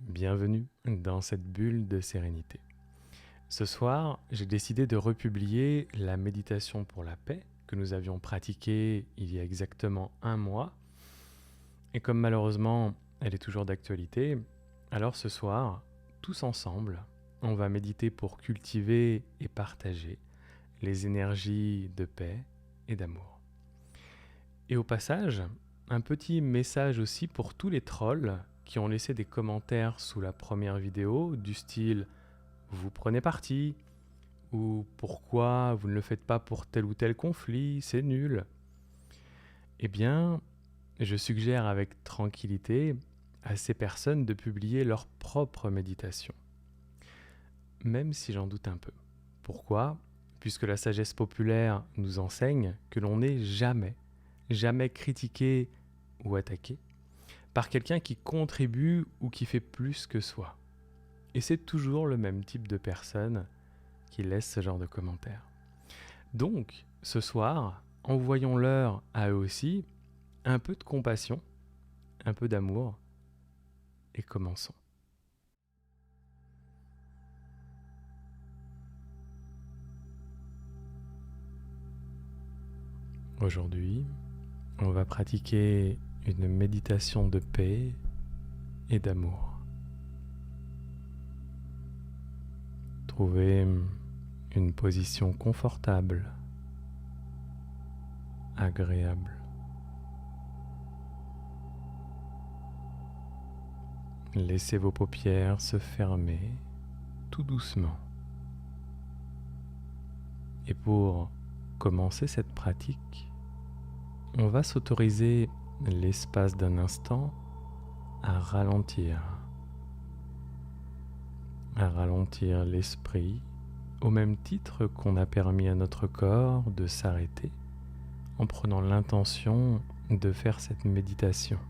Bienvenue dans cette bulle de sérénité. Ce soir, j'ai décidé de republier la méditation pour la paix que nous avions pratiquée il y a exactement un mois. Et comme malheureusement, elle est toujours d'actualité, alors ce soir, tous ensemble, on va méditer pour cultiver et partager les énergies de paix et d'amour. Et au passage, un petit message aussi pour tous les trolls qui ont laissé des commentaires sous la première vidéo du style « Vous prenez parti » ou « Pourquoi vous ne le faites pas pour tel ou tel conflit, c'est nul ». Eh bien, je suggère avec tranquillité à ces personnes de publier leur propre méditation, même si j'en doute un peu. Pourquoi ? Puisque la sagesse populaire nous enseigne que l'on n'est jamais critiqué ou attaqué par quelqu'un qui contribue ou qui fait plus que soi. Et c'est toujours le même type de personne qui laisse ce genre de commentaires. Donc, ce soir, envoyons-leur à eux aussi un peu de compassion, un peu d'amour, et commençons. Aujourd'hui, on va pratiquer une méditation de paix et d'amour. Trouvez une position confortable, agréable. Laissez vos paupières se fermer tout doucement. Et pour commencer cette pratique, on va s'autoriser l'espace d'un instant à ralentir l'esprit au même titre qu'on a permis à notre corps de s'arrêter en prenant l'intention de faire cette méditation.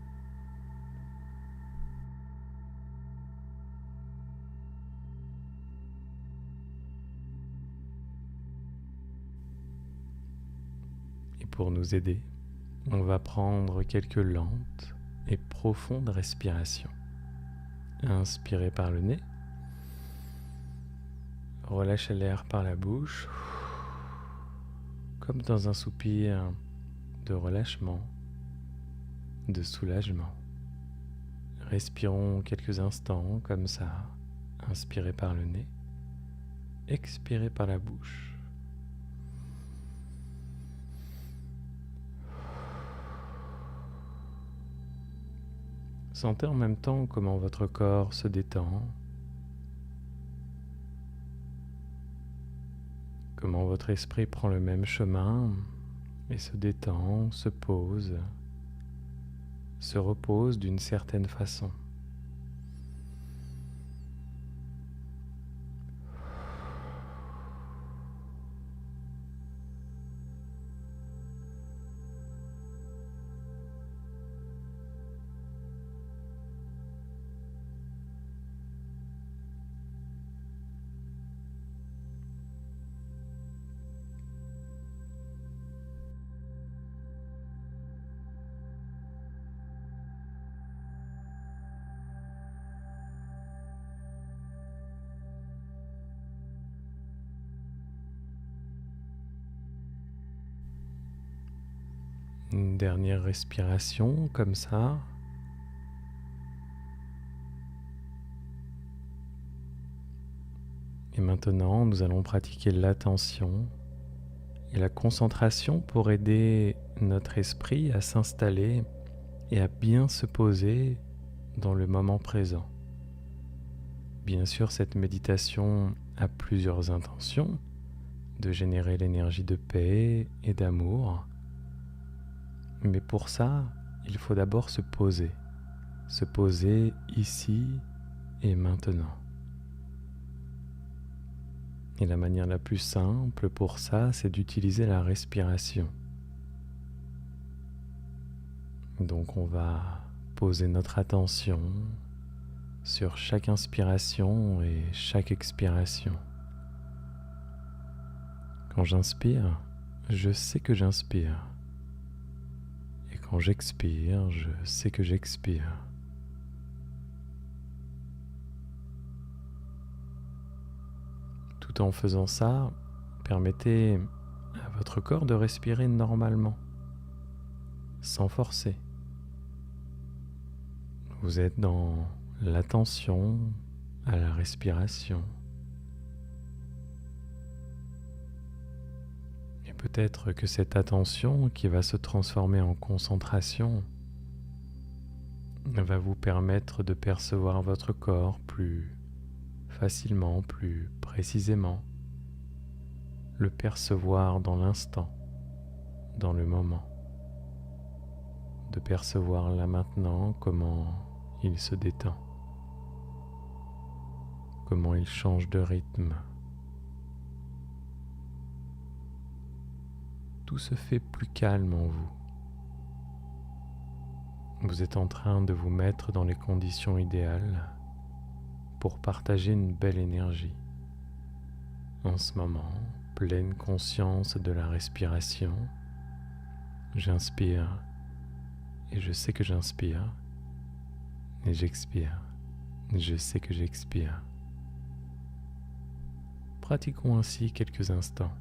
Et pour nous aider, on va prendre quelques lentes et profondes respirations. Inspirez par le nez. Relâchez l'air par la bouche, comme dans un soupir de relâchement, de soulagement. Respirons quelques instants comme ça. Inspirez par le nez, expirez par la bouche. Sentez en même temps comment votre corps se détend, comment votre esprit prend le même chemin et se détend, se pose, se repose d'une certaine façon. Une dernière respiration comme ça. Et maintenant, nous allons pratiquer l'attention et la concentration pour aider notre esprit à s'installer et à bien se poser dans le moment présent. Bien sûr, cette méditation a plusieurs intentions, de générer l'énergie de paix et d'amour. Mais pour ça, il faut d'abord se poser ici et maintenant. Et la manière la plus simple pour ça, c'est d'utiliser la respiration. Donc on va poser notre attention sur chaque inspiration et chaque expiration. Quand j'inspire, je sais que j'inspire. Et quand j'expire, je sais que j'expire. Tout en faisant ça, permettez à votre corps de respirer normalement, sans forcer. Vous êtes dans l'attention à la respiration. Et peut-être que cette attention qui va se transformer en concentration va vous permettre de percevoir votre corps plus facilement, plus précisément, le percevoir dans l'instant, dans le moment, de percevoir là maintenant comment il se détend, comment il change de rythme. Tout se fait plus calme en vous. Vous êtes en train de vous mettre dans les conditions idéales pour partager une belle énergie. En ce moment, pleine conscience de la respiration, j'inspire et je sais que j'inspire, et j'expire, je sais que j'expire. Pratiquons ainsi quelques instants.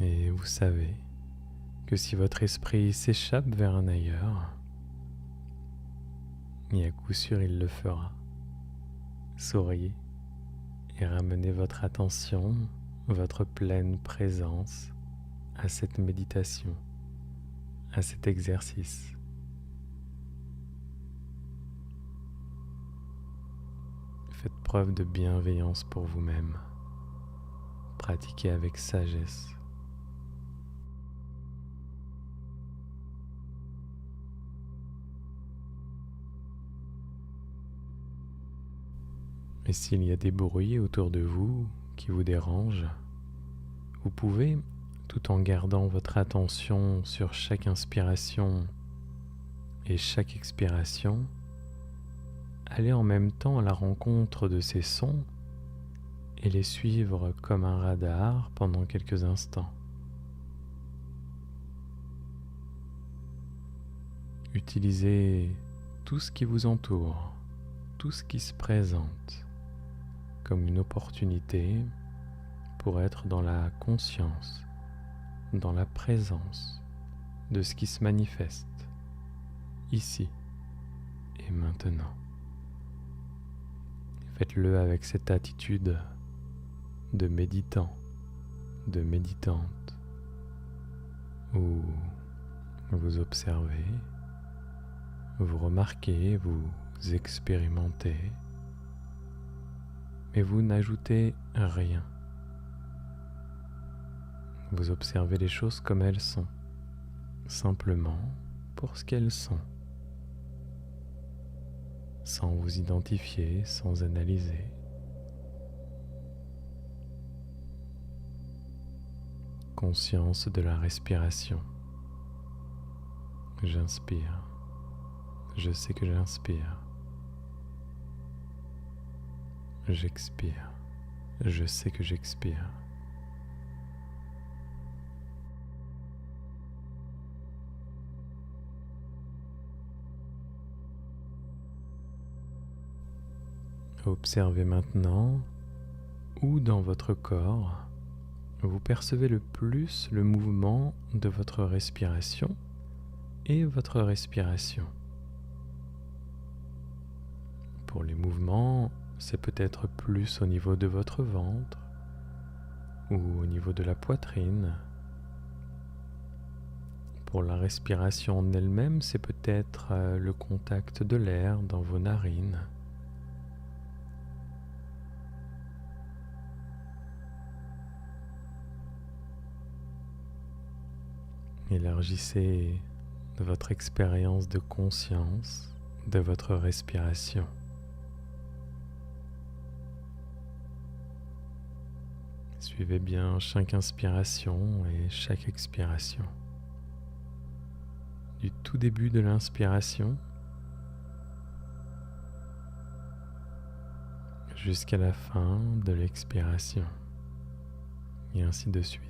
Et vous savez que si votre esprit s'échappe vers un ailleurs, et à coup sûr il le fera, souriez et ramenez votre attention, votre pleine présence à cette méditation, à cet exercice. Faites preuve de bienveillance pour vous-même. Pratiquez avec sagesse. Et s'il y a des bruits autour de vous qui vous dérangent, vous pouvez, tout en gardant votre attention sur chaque inspiration et chaque expiration, aller en même temps à la rencontre de ces sons et les suivre comme un radar pendant quelques instants. Utilisez tout ce qui vous entoure, tout ce qui se présente, comme une opportunité pour être dans la conscience, dans la présence de ce qui se manifeste ici et maintenant. Faites-le avec cette attitude de méditant, de méditante, où vous observez, vous remarquez, vous expérimentez, mais vous n'ajoutez rien. Vous observez les choses comme elles sont, simplement pour ce qu'elles sont, sans vous identifier, sans analyser. Conscience de la respiration. J'inspire. Je sais que j'inspire. J'expire. Je sais que j'expire. Observez maintenant où dans votre corps vous percevez le plus le mouvement de votre respiration et votre respiration. Pour les mouvements, c'est peut-être plus au niveau de votre ventre ou au niveau de la poitrine. Pour la respiration en elle-même, c'est peut-être le contact de l'air dans vos narines. Élargissez votre expérience de conscience de votre respiration. Suivez bien chaque inspiration et chaque expiration. Du tout début de l'inspiration jusqu'à la fin de l'expiration, et ainsi de suite.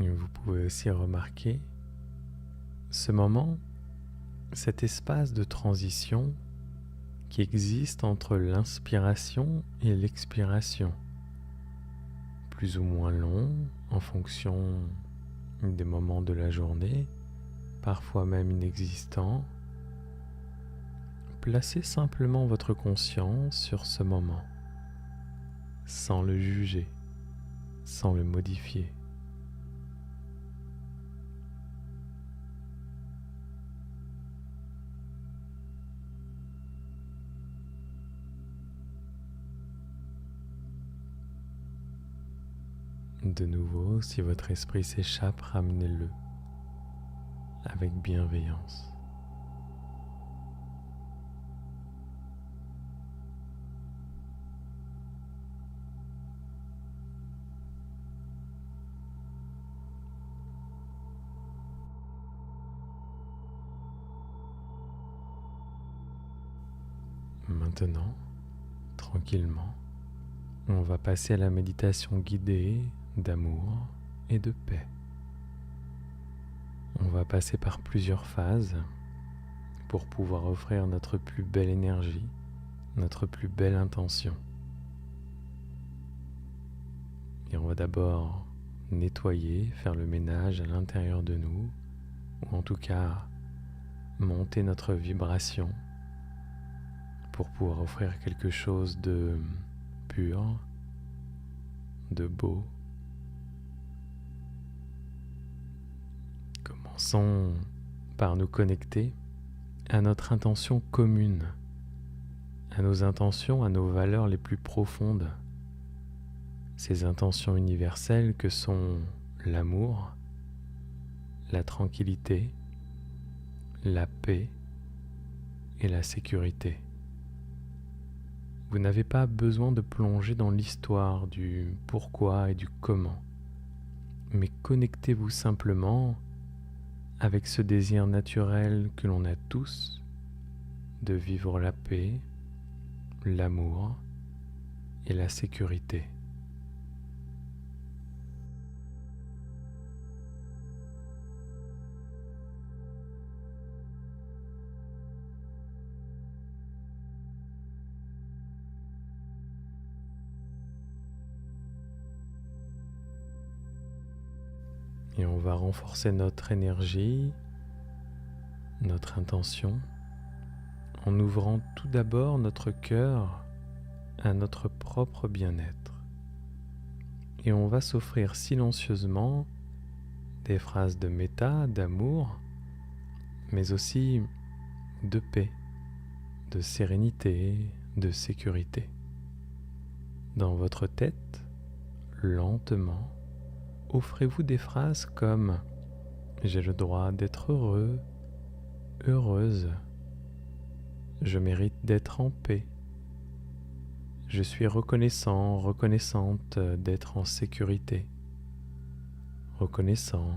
Et vous pouvez aussi remarquer ce moment, cet espace de transition qui existe entre l'inspiration et l'expiration, plus ou moins long en fonction des moments de la journée, parfois même inexistants. Placez simplement votre conscience sur ce moment, sans le juger, sans le modifier. De nouveau, si votre esprit s'échappe, ramenez-le avec bienveillance. Maintenant, tranquillement, on va passer à la méditation guidée d'amour et de paix. On va passer par plusieurs phases pour pouvoir offrir notre plus belle énergie, notre plus belle intention. Et on va d'abord nettoyer, faire le ménage à l'intérieur de nous, ou en tout cas monter notre vibration pour pouvoir offrir quelque chose de pur, de beau. Commençons par nous connecter à notre intention commune, à nos intentions, à nos valeurs les plus profondes. Ces intentions universelles que sont l'amour, la tranquillité, la paix et la sécurité. Vous n'avez pas besoin de plonger dans l'histoire du pourquoi et du comment, mais connectez-vous simplement avec ce désir naturel que l'on a tous de vivre la paix, l'amour et la sécurité. Et on va renforcer notre énergie, notre intention, en ouvrant tout d'abord notre cœur à notre propre bien-être. Et on va s'offrir silencieusement des phrases de méta, d'amour, mais aussi de paix, de sérénité, de sécurité. Dans votre tête, lentement, offrez-vous des phrases comme ⁇ J'ai le droit d'être heureux, heureuse ⁇ Je mérite d'être en paix ⁇ Je suis reconnaissant, reconnaissante d'être en sécurité ⁇ Reconnaissant,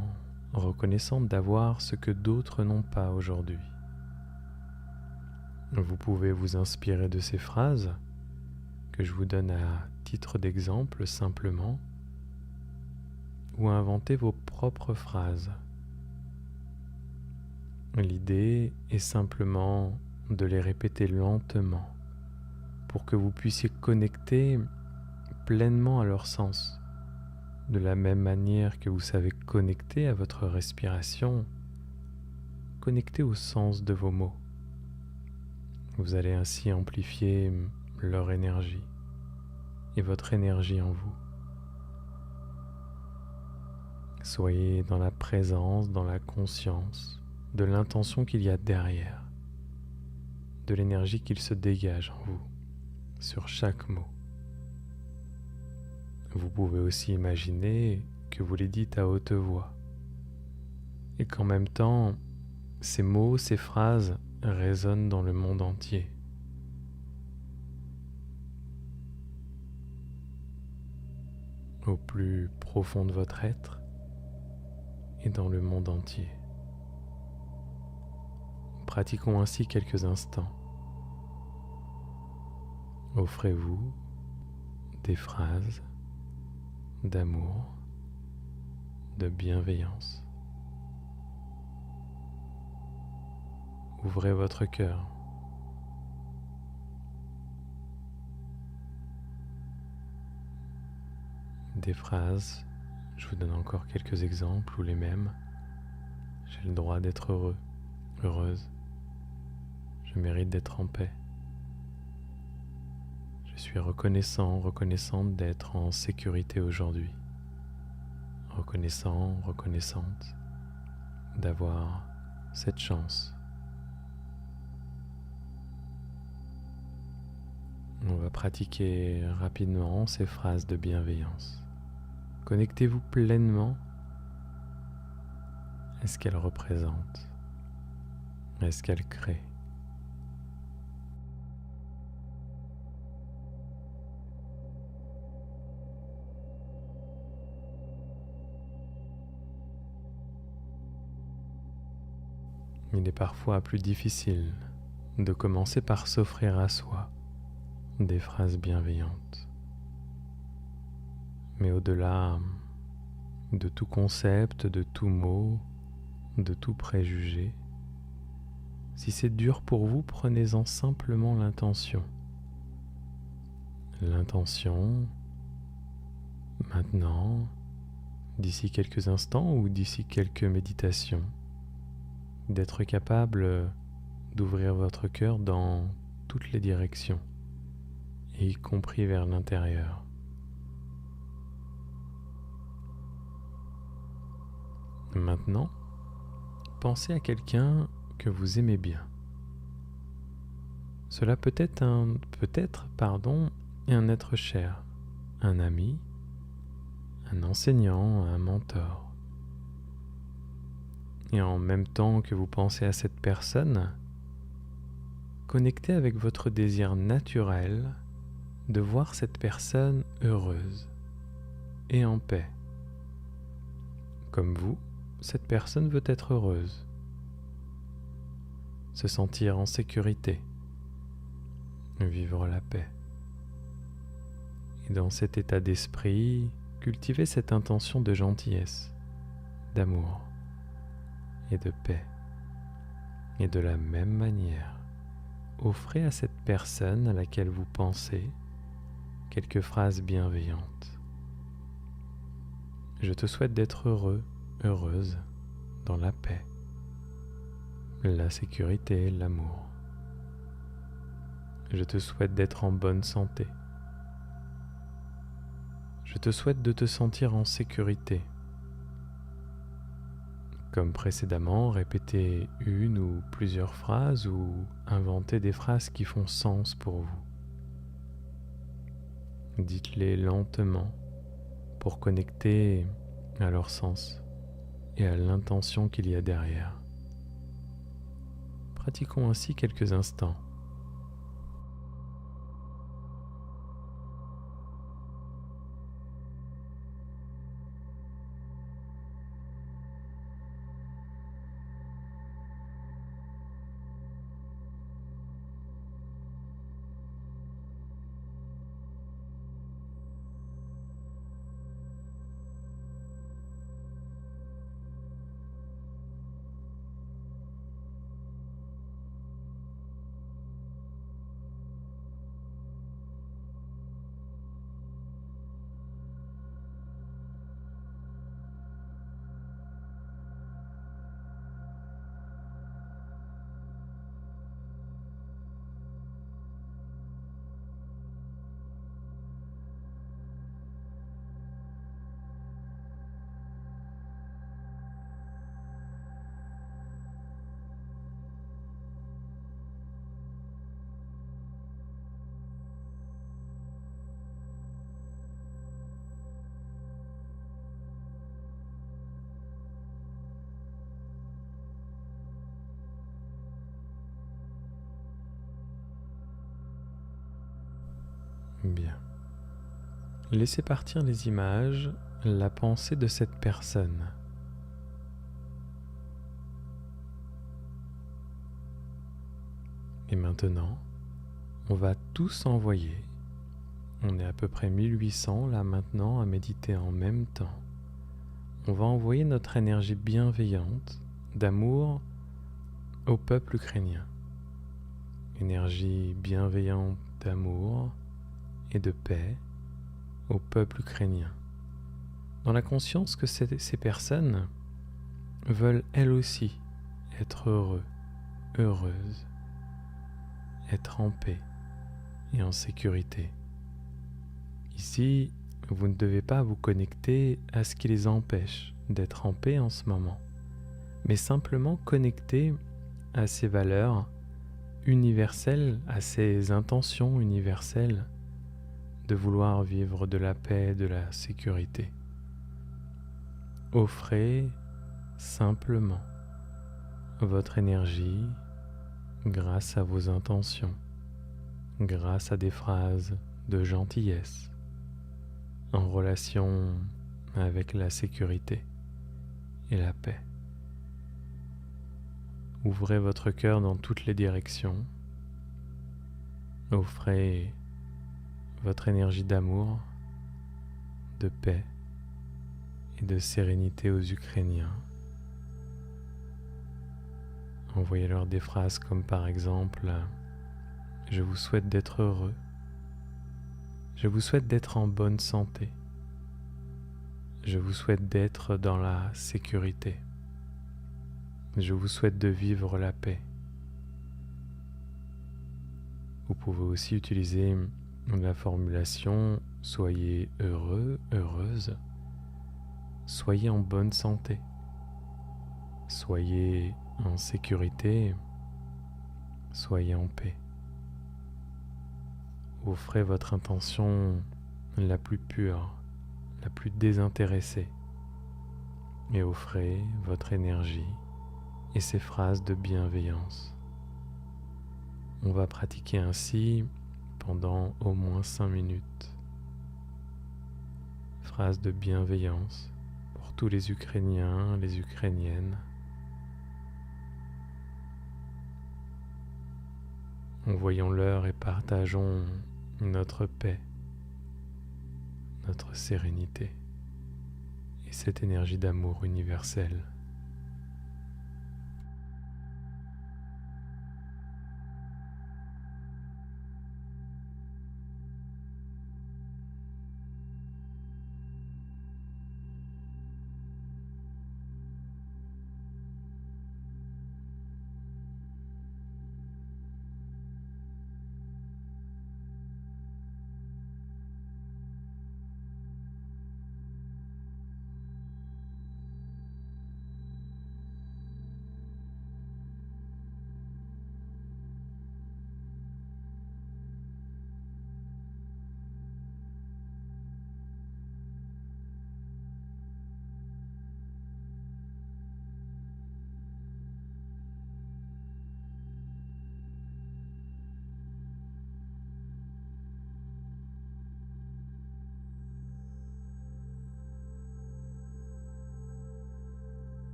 reconnaissante d'avoir ce que d'autres n'ont pas aujourd'hui. Vous pouvez vous inspirer de ces phrases que je vous donne à titre d'exemple simplement, ou inventer vos propres phrases. L'idée est simplement de les répéter lentement pour que vous puissiez connecter pleinement à leur sens, de la même manière que vous savez connecter à votre respiration, connecter au sens de vos mots. Vous allez ainsi amplifier leur énergie et votre énergie en vous. Soyez dans la présence, dans la conscience de l'intention qu'il y a derrière, de l'énergie qu'il se dégage en vous, sur chaque mot. Vous pouvez aussi imaginer que vous les dites à haute voix et qu'en même temps, ces mots, ces phrases résonnent dans le monde entier. Au plus profond de votre être et dans le monde entier. Pratiquons ainsi quelques instants. Offrez-vous des phrases d'amour, de bienveillance. Ouvrez votre cœur. Des phrases, je vous donne encore quelques exemples ou les mêmes. J'ai le droit d'être heureux, heureuse. Je mérite d'être en paix. Je suis reconnaissant, reconnaissante d'être en sécurité aujourd'hui. Reconnaissant, reconnaissante d'avoir cette chance. On va pratiquer rapidement ces phrases de bienveillance. Connectez-vous pleinement à ce qu'elles représentent, à ce qu'elles créent. Il est parfois plus difficile de commencer par s'offrir à soi des phrases bienveillantes. Mais au-delà de tout concept, de tout mot, de tout préjugé, si c'est dur pour vous, prenez-en simplement l'intention. L'intention, maintenant, d'ici quelques instants ou d'ici quelques méditations, d'être capable d'ouvrir votre cœur dans toutes les directions, y compris vers l'intérieur. Maintenant, pensez à quelqu'un que vous aimez bien. Cela peut être un être cher, un ami, un enseignant, un mentor. Et en même temps que vous pensez à cette personne, connectez avec votre désir naturel de voir cette personne heureuse et en paix. Comme vous, cette personne veut être heureuse, se sentir en sécurité, vivre la paix. Et dans cet état d'esprit, cultivez cette intention de gentillesse, d'amour et de paix. Et de la même manière, offrez à cette personne à laquelle vous pensez quelques phrases bienveillantes. Je te souhaite d'être heureux, heureuse, dans la paix, la sécurité, l'amour. Je te souhaite d'être en bonne santé. Je te souhaite de te sentir en sécurité. Comme précédemment, répétez une ou plusieurs phrases ou inventez des phrases qui font sens pour vous. Dites-les lentement pour connecter à leur sens et à l'intention qu'il y a derrière. Pratiquons ainsi quelques instants. Bien. Laissez partir les images, la pensée de cette personne. Et maintenant, on va tous envoyer. On est à peu près 1800 là maintenant à méditer en même temps. On va envoyer notre énergie bienveillante d'amour au peuple ukrainien. Énergie bienveillante d'amour et de paix au peuple ukrainien. Dans la conscience que ces personnes veulent elles aussi être heureux, heureuses, être en paix et en sécurité. Ici, vous ne devez pas vous connecter à ce qui les empêche d'être en paix en ce moment, mais simplement connecter à ces valeurs universelles, à ces intentions universelles de vouloir vivre de la paix, de la sécurité. Offrez simplement votre énergie grâce à vos intentions, grâce à des phrases de gentillesse en relation avec la sécurité et la paix. Ouvrez votre cœur dans toutes les directions. Offrez votre énergie d'amour, de paix et de sérénité aux Ukrainiens. Envoyez-leur des phrases comme par exemple « Je vous souhaite d'être heureux »,« Je vous souhaite d'être en bonne santé »,« Je vous souhaite d'être dans la sécurité », « Je vous souhaite de vivre la paix ». Vous pouvez aussi utiliser la formulation « Soyez heureux, heureuse », « Soyez en bonne santé », « Soyez en sécurité », « Soyez en paix ». Offrez votre intention la plus pure, la plus désintéressée, et offrez votre énergie et ces phrases de bienveillance. On va pratiquer ainsi pendant au moins 5 minutes. Phrases de bienveillance pour tous les Ukrainiens, les Ukrainiennes. Envoyons-leur et partageons notre paix, notre sérénité et cette énergie d'amour universel.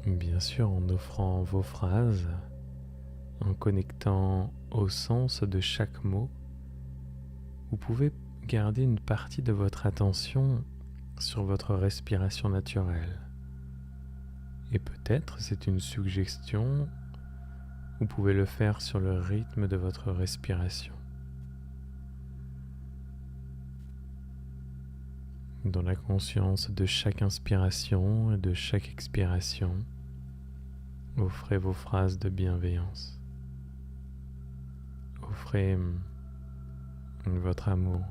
Bien sûr, en offrant vos phrases, en connectant au sens de chaque mot, vous pouvez garder une partie de votre attention sur votre respiration naturelle. Et peut-être, c'est une suggestion, vous pouvez le faire sur le rythme de votre respiration. Dans la conscience de chaque inspiration et de chaque expiration, offrez vos phrases de bienveillance. Offrez votre amour.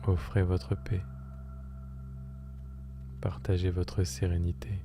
Offrez votre paix. Partagez votre sérénité.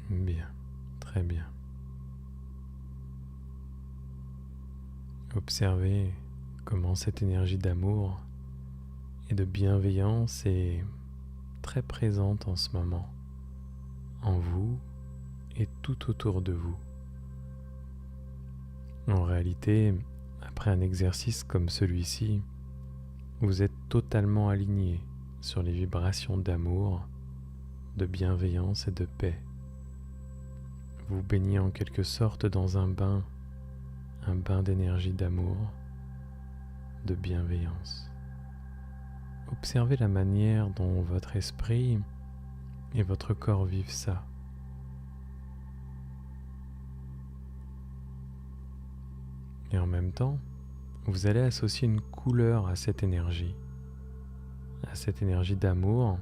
Bien, très bien. Observez comment cette énergie d'amour et de bienveillance est très présente en ce moment, en vous et tout autour de vous. En réalité, après un exercice comme celui-ci, vous êtes totalement aligné sur les vibrations d'amour, de bienveillance et de paix. Vous baignez en quelque sorte dans un bain d'énergie d'amour, de bienveillance. Observez la manière dont votre esprit et votre corps vivent ça. Et en même temps, vous allez associer une couleur à cette énergie d'amour,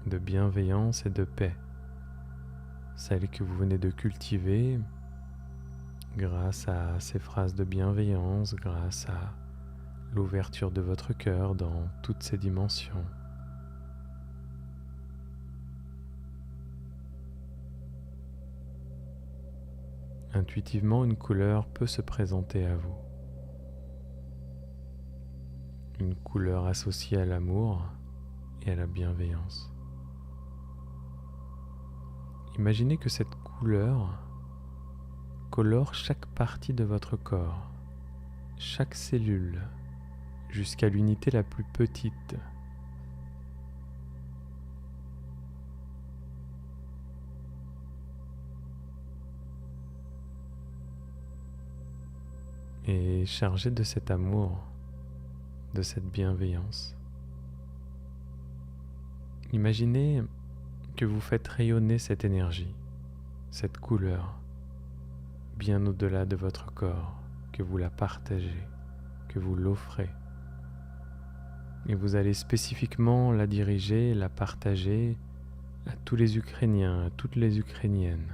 de bienveillance et de paix, celle que vous venez de cultiver grâce à ces phrases de bienveillance, grâce à l'ouverture de votre cœur dans toutes ses dimensions. Intuitivement, une couleur peut se présenter à vous. une couleur associée à l'amour et à la bienveillance. Imaginez que cette couleur colore chaque partie de votre corps, chaque cellule, jusqu'à l'unité la plus petite. Et chargé de cet amour, de cette bienveillance. Imaginez que vous faites rayonner cette énergie, cette couleur, bien au-delà de votre corps, que vous la partagez, que vous l'offrez. Et vous allez spécifiquement la diriger, la partager à tous les Ukrainiens, à toutes les Ukrainiennes.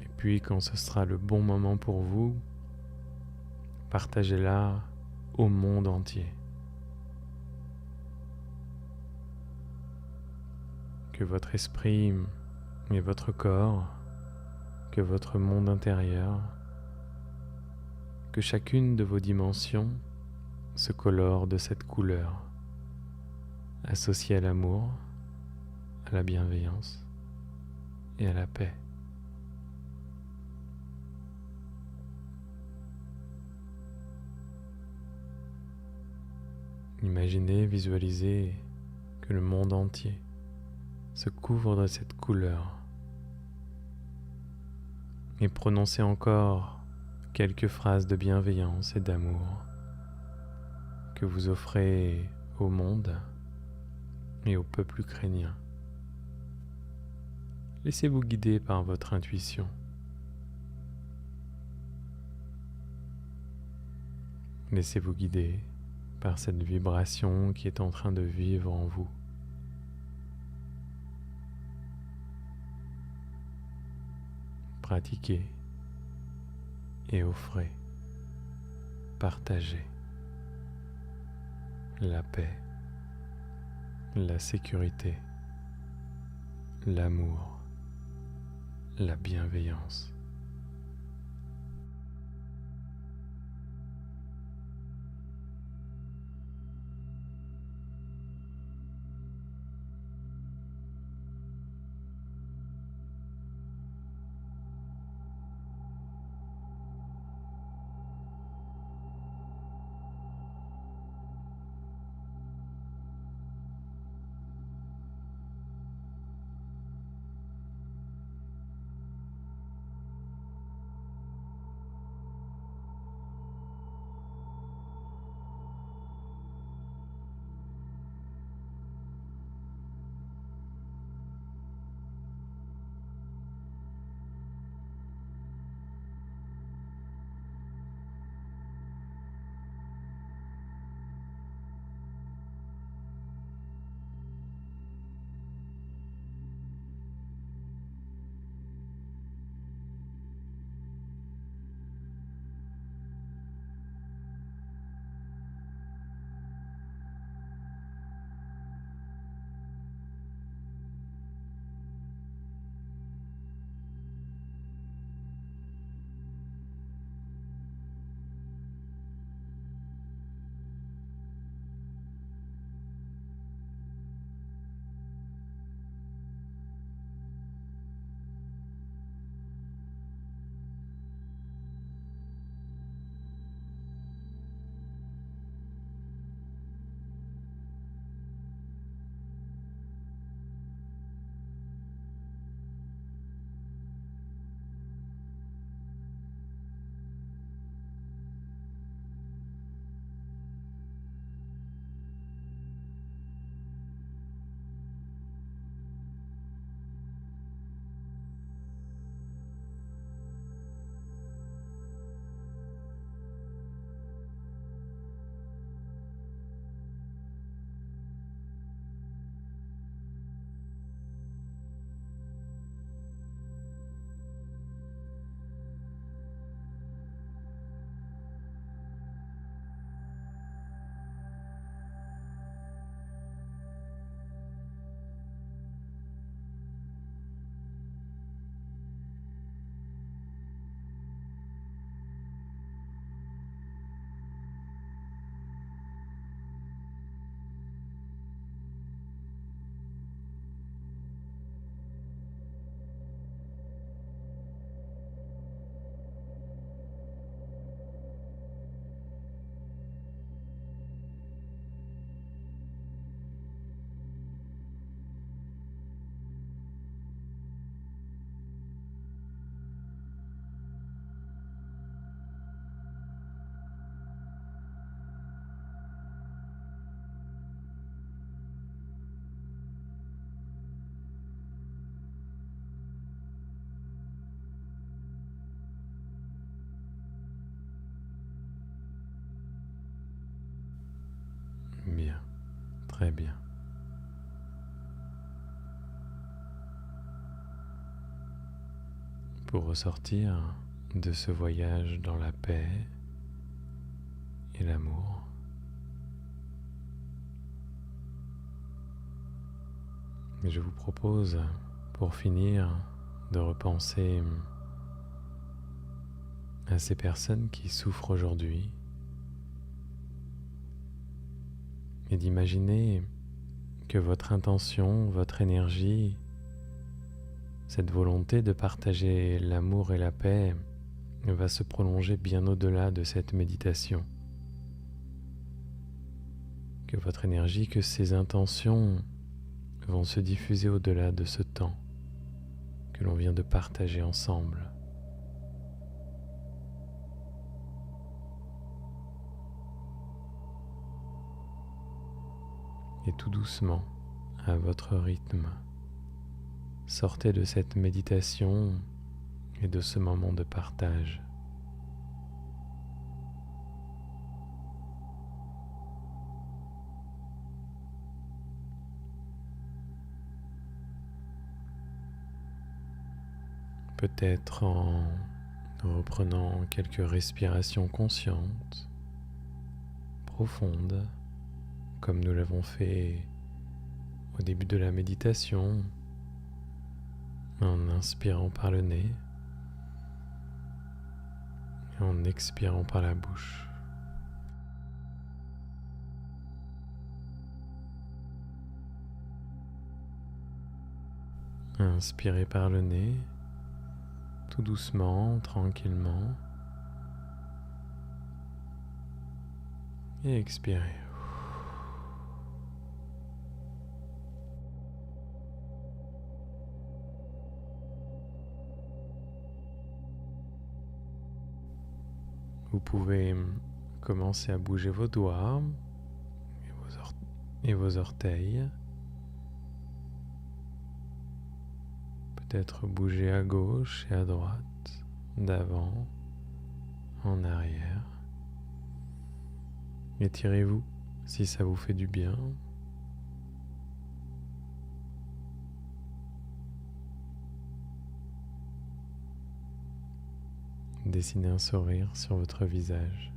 Et puis quand ce sera le bon moment pour vous, partagez-la au monde entier. Que votre esprit et votre corps, que votre monde intérieur, que chacune de vos dimensions se colore de cette couleur, associée à l'amour, à la bienveillance et à la paix. Imaginez, visualisez que le monde entier se couvre de cette couleur et prononcez encore quelques phrases de bienveillance et d'amour que vous offrez au monde et au peuple ukrainien. Laissez-vous guider par votre intuition. Laissez-vous guider par cette vibration qui est en train de vivre en vous. Pratiquez et offrez, partagez la paix, la sécurité, l'amour, la bienveillance. Très bien. Pour ressortir de ce voyage dans la paix et l'amour, je vous propose, pour finir, de repenser à ces personnes qui souffrent aujourd'hui et d'imaginer que votre intention, votre énergie, cette volonté de partager l'amour et la paix va se prolonger bien au-delà de cette méditation. Que votre énergie, que ces intentions vont se diffuser au-delà de ce temps que l'on vient de partager ensemble. Et tout doucement, à votre rythme, sortez de cette méditation et de ce moment de partage. Peut-être en reprenant quelques respirations conscientes, profondes, comme nous l'avons fait au début de la méditation, en inspirant par le nez et en expirant par la bouche. Inspirez par le nez, tout doucement, tranquillement, et expirez. Vous pouvez commencer à bouger vos doigts et vos orteils. Peut-être bouger à gauche et à droite, d'avant, en arrière. Étirez-vous si ça vous fait du bien. Dessinez un sourire sur votre visage.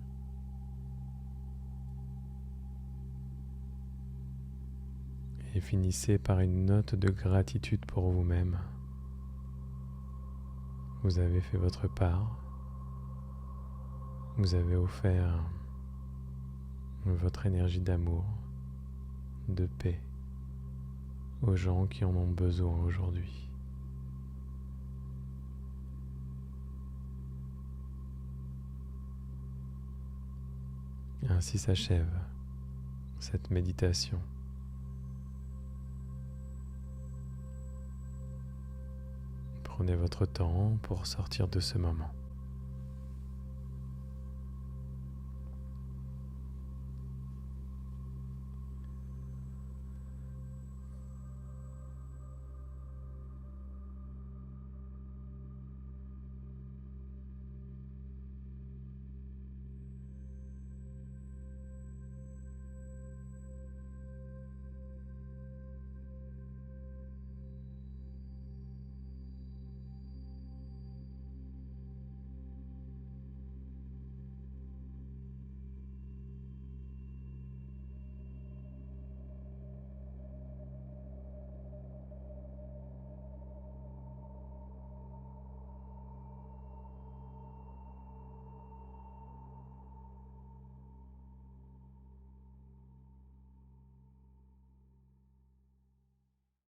Et finissez par une note de gratitude pour vous-même. Vous avez fait votre part. Vous avez offert votre énergie d'amour, de paix aux gens qui en ont besoin aujourd'hui. Ainsi s'achève cette méditation. Prenez votre temps pour sortir de ce moment.